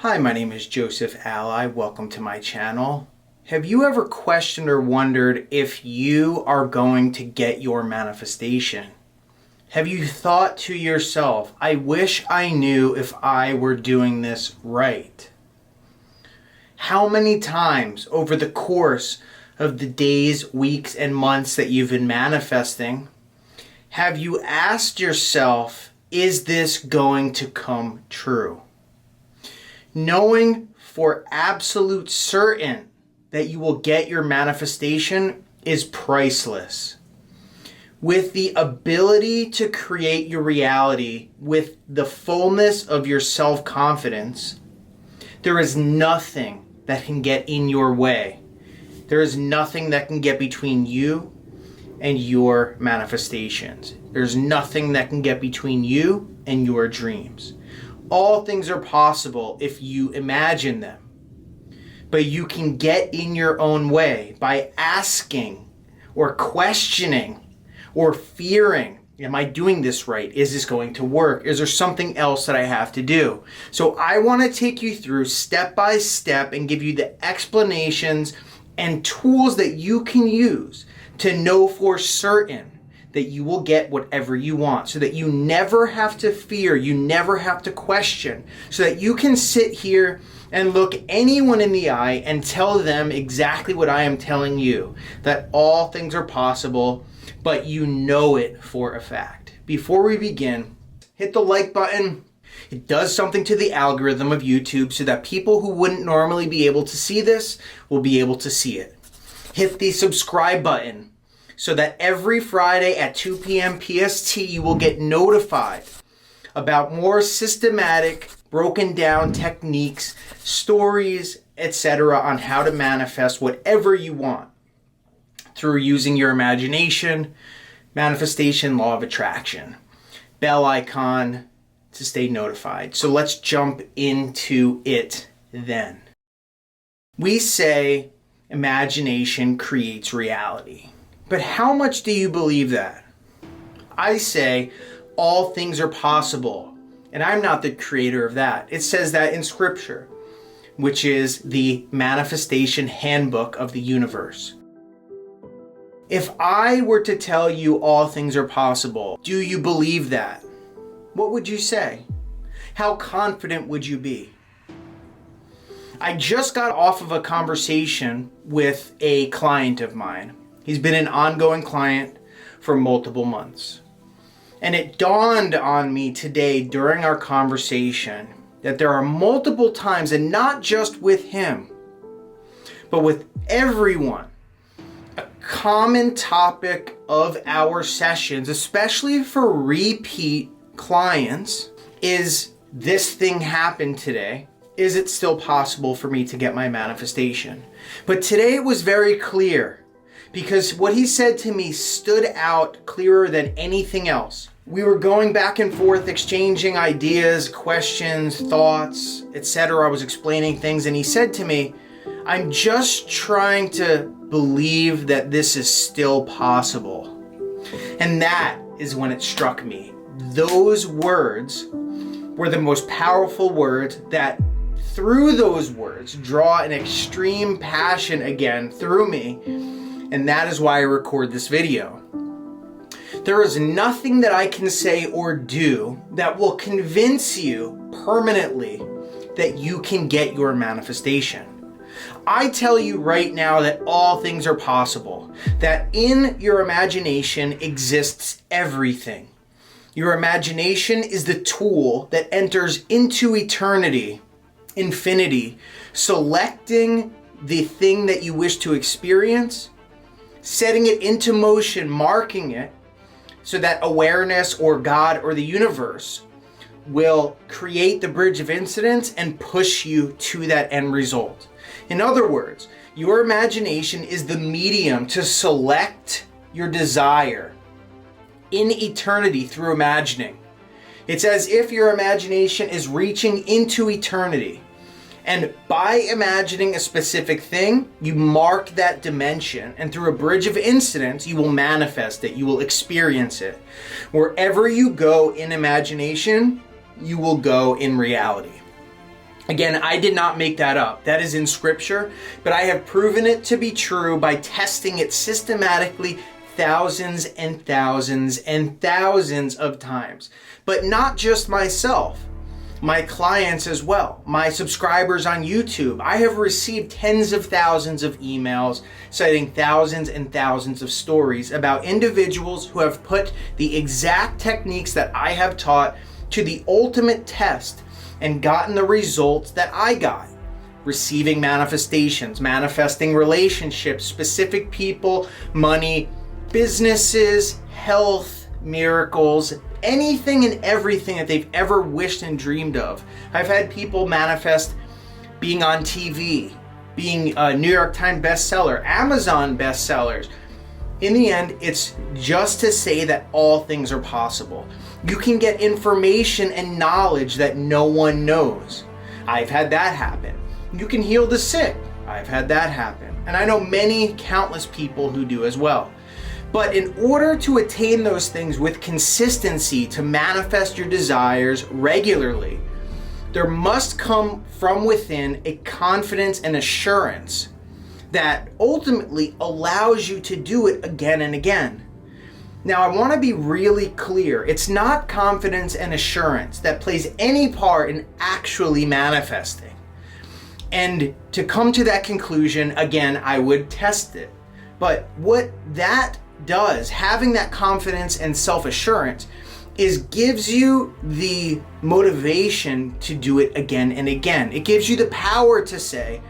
Hi, my name is Joseph Alai. Welcome to my channel. Have you ever questioned or wondered if you are going to get your manifestation? Have you thought to yourself, I wish I knew if I were doing this right? How many times over the course of the days, weeks, and months that you've been manifesting, have you asked yourself, is this going to come true? Knowing for absolute certain that you will get your manifestation is priceless. With the ability to create your reality with the fullness of your self-confidence, there is nothing that can get in your way. There is nothing that can get between you and your manifestations. There's nothing that can get between you and your dreams. All things are possible if you imagine them. But you can get in your own way by asking or questioning or fearing, am I doing this right? Is this going to work? Is there something else that I have to do? So I want to take you through step by step and give you the explanations and tools that you can use to know for certain that you will get whatever you want, so that you never have to fear, you never have to question, so that you can sit here and look anyone in the eye and tell them exactly what I am telling you, that all things are possible, but you know it for a fact. Before we begin, hit the like button. It does something to the algorithm of YouTube so that people who wouldn't normally be able to see this will be able to see it. Hit the subscribe button so that every Friday at 2 p.m. PST you will get notified about more systematic, broken down techniques, stories, etc. on how to manifest whatever you want through using your imagination, manifestation, law of attraction. Bell icon to stay notified. So let's jump into it then. We say imagination creates reality. But how much do you believe that? I say all things are possible. And I'm not the creator of that. It says that in Scripture, which is the manifestation handbook of the universe. If I were to tell you all things are possible, do you believe that? What would you say? How confident would you be? I just got off of a conversation with a client of mine. He's been an ongoing client for multiple months. And it dawned on me today during our conversation that there are multiple times, and not just with him, but with everyone, a common topic of our sessions, especially for repeat clients, is this thing happened today. Is it still possible for me to get my manifestation? But today it was very clear, because what he said to me stood out clearer than anything else. We were going back and forth, exchanging ideas, questions, thoughts, etc. I was explaining things, and he said to me, I'm just trying to believe that this is still possible. And that is when it struck me. Those words were the most powerful words that, through those words, draw an extreme passion again through me. And that is why I record this video. There is nothing that I can say or do that will convince you permanently that you can get your manifestation. I tell you right now that all things are possible, that in your imagination exists everything. Your imagination is the tool that enters into eternity, infinity, selecting the thing that you wish to experience, setting it into motion, marking it, so that awareness or God or the universe will create the bridge of incidents and push you to that end result. In other words, your imagination is the medium to select your desire in eternity through imagining. It's as if your imagination is reaching into eternity. And by imagining a specific thing, you mark that dimension, and through a bridge of incidents, you will manifest it, you will experience it. Wherever you go in imagination, you will go in reality. Again, I did not make that up. That is in scripture, but I have proven it to be true by testing it systematically thousands and thousands and thousands of times. But not just myself, my clients as well, my subscribers on YouTube. I have received tens of thousands of emails citing thousands and thousands of stories about individuals who have put the exact techniques that I have taught to the ultimate test and gotten the results that I got. Receiving manifestations, manifesting relationships, specific people, money, businesses, health, miracles, anything and everything that they've ever wished and dreamed of. I've had people manifest being on TV, being a New York Times bestseller, Amazon bestsellers. In the end, it's just to say that all things are possible. You can get information and knowledge that no one knows. I've had that happen. You can heal the sick. I've had that happen. And I know many, countless people who do as well. But in order to attain those things with consistency, to manifest your desires regularly, there must come from within a confidence and assurance that ultimately allows you to do it again and again. Now, I want to be really clear. It's not confidence and assurance that plays any part in actually manifesting. And to come to that conclusion, again, I would test it. But what that does, having that confidence and self-assurance, is gives you the motivation to do it again and again. It gives you the power to say,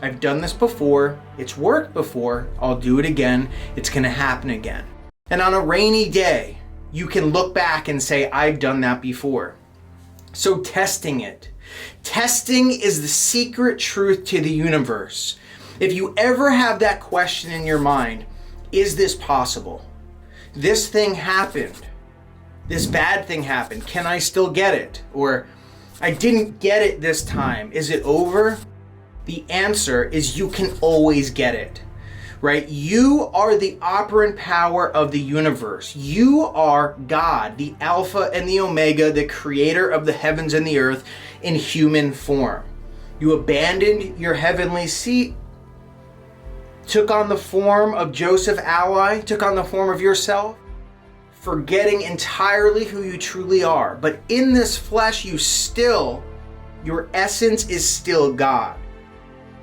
I've done this before, it's worked before, I'll do it again, it's gonna happen again. And on a rainy day, you can look back and say, I've done that before. So testing it. Testing is the secret truth to the universe. If you ever have that question in your mind, is this possible? This thing happened. This bad thing happened. Can I still get it? Or I didn't get it this time. Is it over? The answer is you can always get it, right? You are the operant power of the universe. You are God, the Alpha and the Omega, the creator of the heavens and the earth in human form. You abandoned your heavenly seat, took on the form of Joseph Alai, took on the form of yourself, forgetting entirely who you truly are. But in this flesh, your essence is still God.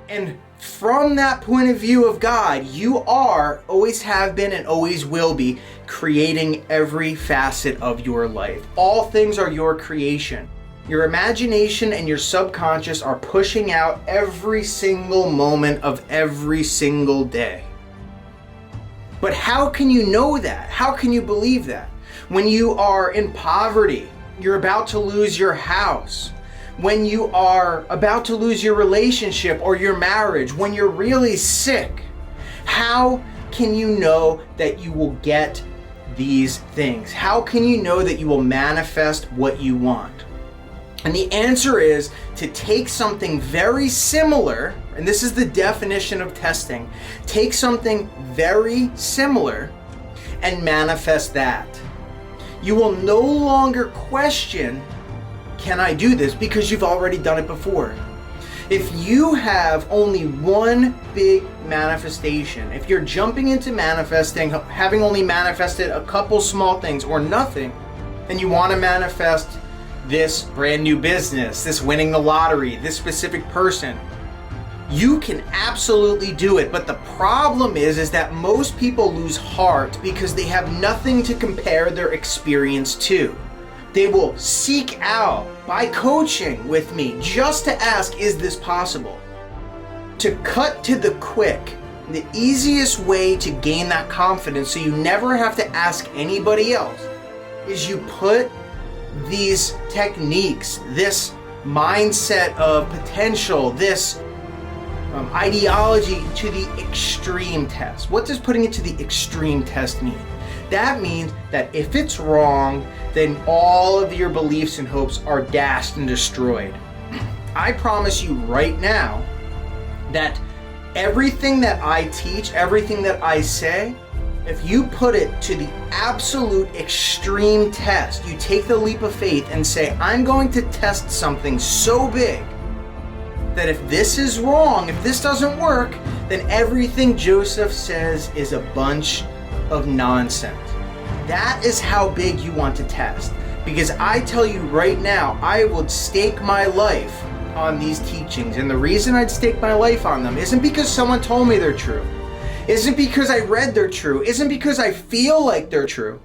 And from that point of view of God, you are, always have been, and always will be creating every facet of your life. All things are your creation. Your imagination and your subconscious are pushing out every single moment of every single day. But how can you know that? How can you believe that? When you are in poverty, you're about to lose your house. When you are about to lose your relationship or your marriage, when you're really sick, how can you know that you will get these things? How can you know that you will manifest what you want? And the answer is to take something very similar, and this is the definition of testing, take something very similar and manifest that. You will no longer question, can I do this? Because you've already done it before. If you have only one big manifestation, if you're jumping into manifesting, having only manifested a couple small things or nothing, and you want to manifest this brand new business, this winning the lottery, this specific person, you can absolutely do it. But the problem is that most people lose heart because they have nothing to compare their experience to. They will seek out, by coaching with me, just to ask, is this possible? To cut to the quick, the easiest way to gain that confidence so you never have to ask anybody else is you put these techniques, this mindset of potential, this ideology to the extreme test. What does putting it to the extreme test mean? That means that if it's wrong, then all of your beliefs and hopes are dashed and destroyed. I promise you right now that everything that I teach, everything that I say, if you put it to the absolute extreme test, you take the leap of faith and say, I'm going to test something so big that if this is wrong, if this doesn't work, then everything Joseph says is a bunch of nonsense. That is how big you want to test. Because I tell you right now, I would stake my life on these teachings. And the reason I'd stake my life on them isn't because someone told me they're true. Isn't because I read they're true. Isn't because I feel like they're true.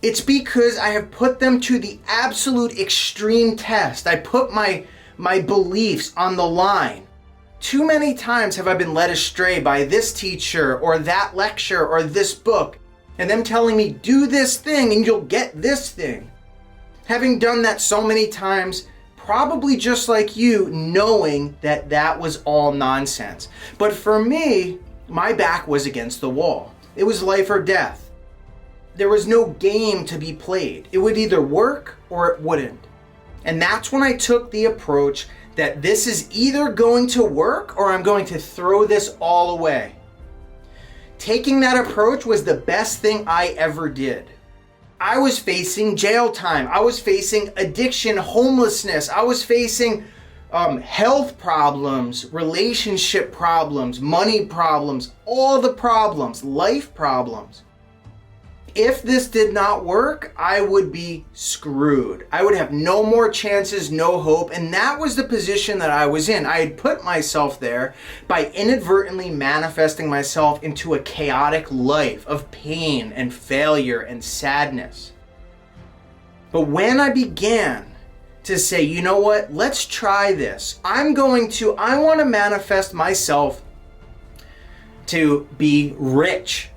It's because I have put them to the absolute extreme test. I put my beliefs on the line. Too many times have I been led astray by this teacher or that lecture or this book, and them telling me, do this thing and you'll get this thing. Having done that so many times, probably just like you, knowing that that was all nonsense. But for me, my back was against the wall. It was life or death. There was no game to be played. It would either work or it wouldn't. And that's when I took the approach that this is either going to work or I'm going to throw this all away. Taking that approach was the best thing I ever did. I was facing jail time. I was facing addiction, homelessness. I was facing health problems, relationship problems, money problems, all the problems, life problems. If this did not work, I would be screwed. I would have no more chances, no hope, and that was the position that I was in. I had put myself there by inadvertently manifesting myself into a chaotic life of pain and failure and sadness. But when I began to say, you know what, let's try this. I want to manifest myself to be rich.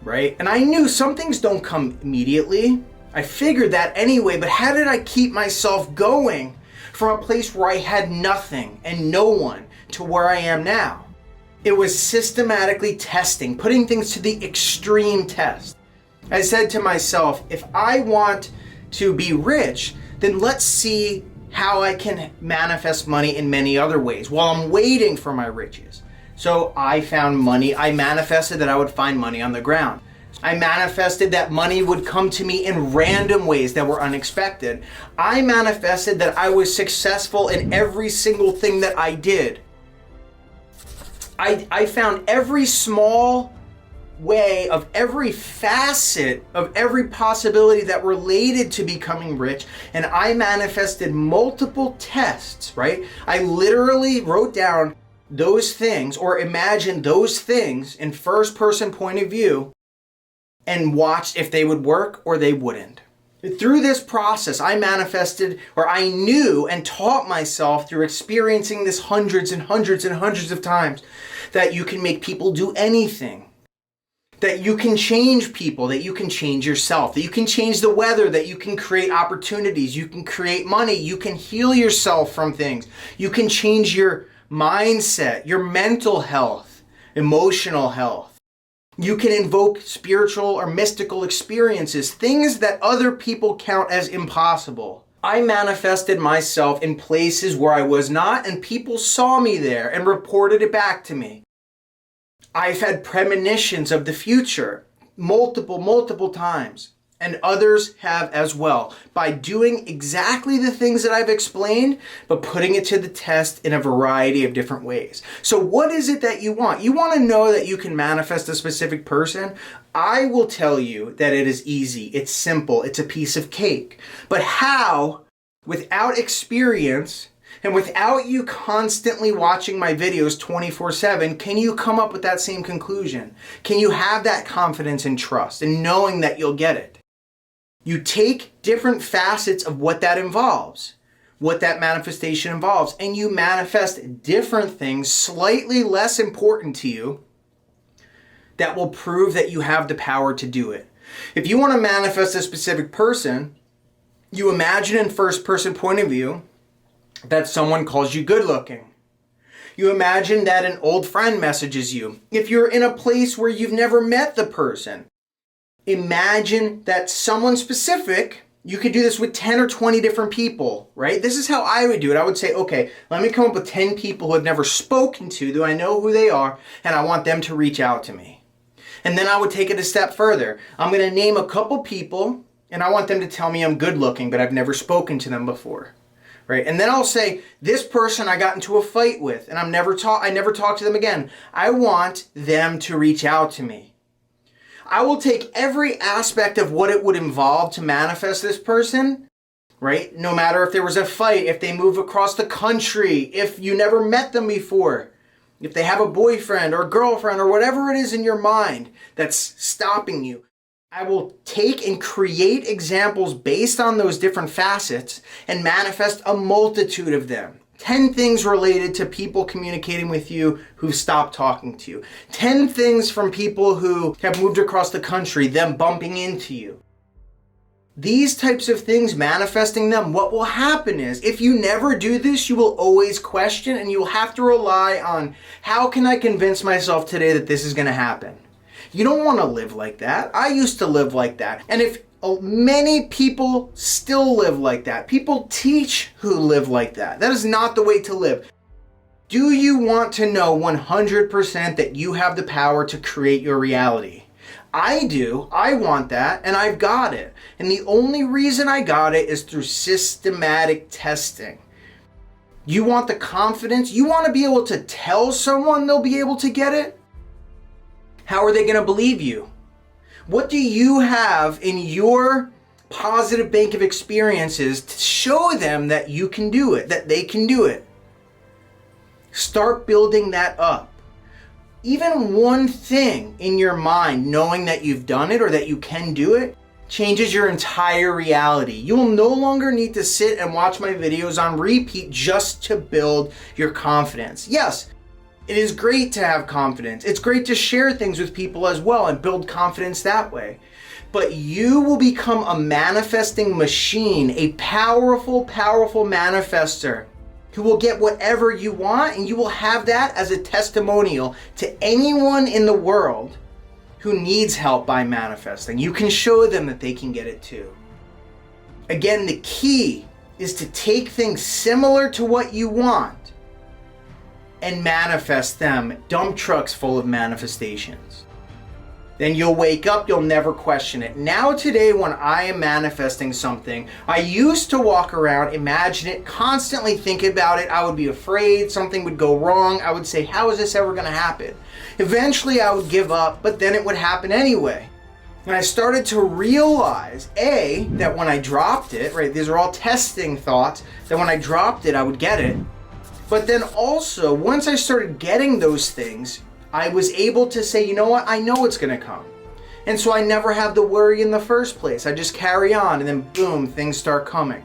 Right? And I knew some things don't come immediately. I figured that anyway, but how did I keep myself going from a place where I had nothing and no one to where I am now? It was systematically testing, putting things to the extreme test. I said to myself, if I want to be rich, then let's see how I can manifest money in many other ways while I'm waiting for my riches. So I found money. I manifested that I would find money on the ground. I manifested that money would come to me in random ways that were unexpected. I manifested that I was successful in every single thing that I did. I found every small way of every facet of every possibility that related to becoming rich, and I manifested multiple tests, right? I literally wrote down those things or imagine those things in first person point of view and watched if they would work or they wouldn't. Through this process, I manifested, or I knew and taught myself through experiencing this hundreds and hundreds and hundreds of times, that you can make people do anything, that you can change people, that you can change yourself, that you can change the weather, that you can create opportunities, you can create money, you can heal yourself from things, you can change your mindset, your mental health, emotional health. You can invoke spiritual or mystical experiences, things that other people count as impossible. I manifested myself in places where I was not, and people saw me there and reported it back to me. I've had premonitions of the future multiple times, and others have as well, by doing exactly the things that I've explained, but putting it to the test in a variety of different ways. So what is it that you want? You want to know that you can manifest a specific person? I will tell you that it is easy, it's simple, it's a piece of cake. But how, without experience, and without you constantly watching my videos 24/7, can you come up with that same conclusion? Can you have that confidence and trust in knowing that you'll get it? You take different facets of what that involves, what that manifestation involves, and you manifest different things slightly less important to you that will prove that you have the power to do it. If you want to manifest a specific person, you imagine in first person point of view that someone calls you good looking. You imagine that an old friend messages you. If you're in a place where you've never met the person, imagine that someone specific, you could do this with 10 or 20 different people, right? This is how I would do it. I would say, okay, let me come up with 10 people who I've never spoken to, though I know who they are, and I want them to reach out to me. And then I would take it a step further. I'm going to name a couple people, and I want them to tell me I'm good looking, but I've never spoken to them before. right? And then I'll say, this person I got into a fight with, and I never talk to them again. I want them to reach out to me. I will take every aspect of what it would involve to manifest this person, right? No matter if there was a fight, if they move across the country, if you never met them before, if they have a boyfriend or girlfriend or whatever it is in your mind that's stopping you. I will take and create examples based on those different facets and manifest a multitude of them. 10 things related to people communicating with you who stopped talking to you. 10 things from people who have moved across the country, them bumping into you. These types of things, manifesting them, what will happen is, if you never do this, you will always question and you will have to rely on, how can I convince myself today that this is going to happen? You don't want to live like that. I used to live like that. And if many people still live like that, people teach who live like that. That is not the way to live. Do you want to know 100% that you have the power to create your reality? I do. I want that, and I've got it. And the only reason I got it is through systematic testing. You want the confidence? You want to be able to tell someone they'll be able to get it? How are they going to believe you? What do you have in your positive bank of experiences to show them that you can do it, that they can do it? Start building that up. Even one thing in your mind, knowing that you've done it or that you can do it, changes your entire reality. You will no longer need to sit and watch my videos on repeat just to build your confidence. Yes, it is great to have confidence. It's great to share things with people as well and build confidence that way. But you will become a manifesting machine, a powerful, powerful manifester who will get whatever you want, and you will have that as a testimonial to anyone in the world who needs help by manifesting. You can show them that they can get it too. Again, the key is to take things similar to what you want and manifest them. Dump trucks full of manifestations. Then you'll wake up, you'll never question it. Now today, when I am manifesting something, I used to walk around, imagine it, constantly think about it. I would be afraid something would go wrong. I would say, how is this ever going to happen? Eventually I would give up, but then it would happen anyway. And I started to realize, A, that when I dropped it, right, these are all testing thoughts, that when I dropped it, I would get it. But then also, once I started getting those things, I was able to say, you know what, I know it's going to come. And so I never have the worry in the first place. I just carry on, and then boom, things start coming.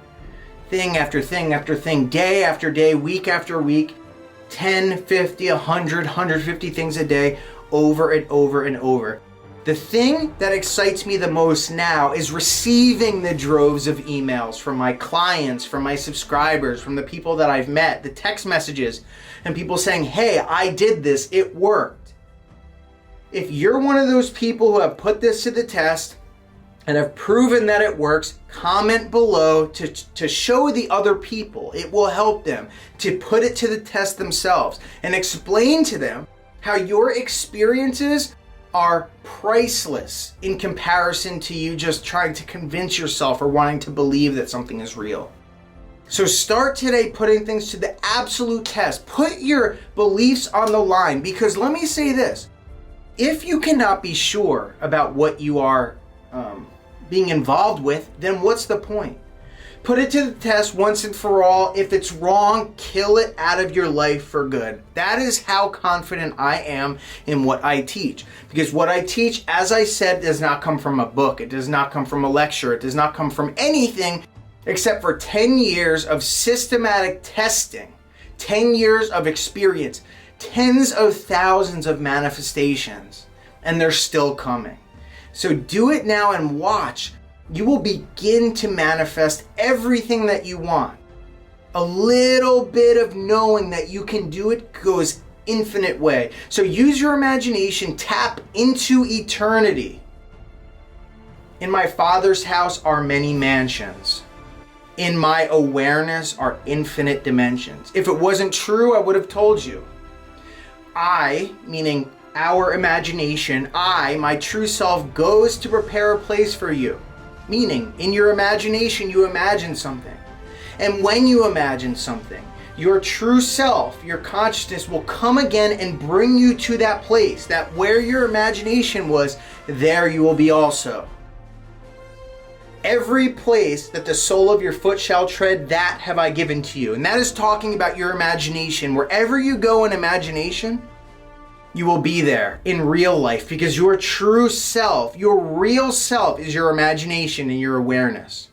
Thing after thing after thing, day after day, week after week, 10, 50, 100, 150 things a day, over and over and over. The thing that excites me the most now is receiving the droves of emails from my clients, from my subscribers, from the people that I've met, the text messages, and people saying, hey, I did this, it worked. If you're one of those people who have put this to the test and have proven that it works, comment below to show the other people. It will help them to put it to the test themselves and explain to them how your experiences are priceless in comparison to you just trying to convince yourself or wanting to believe that something is real. So start today putting things to the absolute test. Put your beliefs on the line, because let me say this. If you cannot be sure about what you are being involved with, then what's the point? Put it to the test once and for all. If it's wrong, kill it out of your life for good. That is how confident I am in what I teach. Because what I teach, as I said, does not come from a book. It does not come from a lecture. It does not come from anything except for 10 years of systematic testing, 10 years of experience, tens of thousands of manifestations, and they're still coming. So do it now and watch. You will begin to manifest everything that you want. A little bit of knowing that you can do it goes infinite way. So use your imagination, tap into eternity. In my Father's house are many mansions. In my awareness are infinite dimensions. If it wasn't true, I would have told you. I, meaning our imagination, I, my true self, goes to prepare a place for you. Meaning, in your imagination, you imagine something. And when you imagine something, your true self, your consciousness will come again and bring you to that place, that where your imagination was, there you will be also. Every place that the sole of your foot shall tread, that have I given to you. And that is talking about your imagination. Wherever you go in imagination, you will be there in real life, because your true self, your real self, is your imagination and your awareness.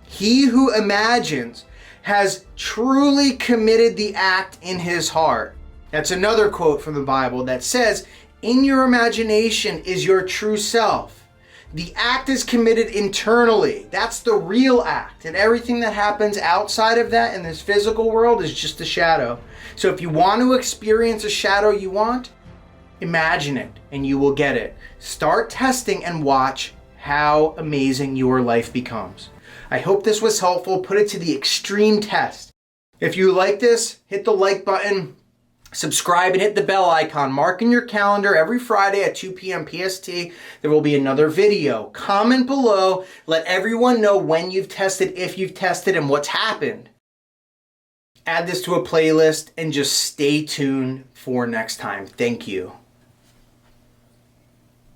He who imagines has truly committed the act in his heart. That's another quote from the Bible that says, in your imagination is your true self. The act is committed internally. That's the real act. And everything that happens outside of that in this physical world is just a shadow. So if you want to experience a shadow you want, imagine it and you will get it. Start testing and watch how amazing your life becomes. I hope this was helpful. Put it to the extreme test. If you like this, hit the like button, subscribe, and hit the bell icon. Mark in your calendar every Friday at 2 p.m. PST. There will be another video. Comment below. Let everyone know when you've tested, if you've tested, and what's happened. Add this to a playlist and just stay tuned for next time. Thank you.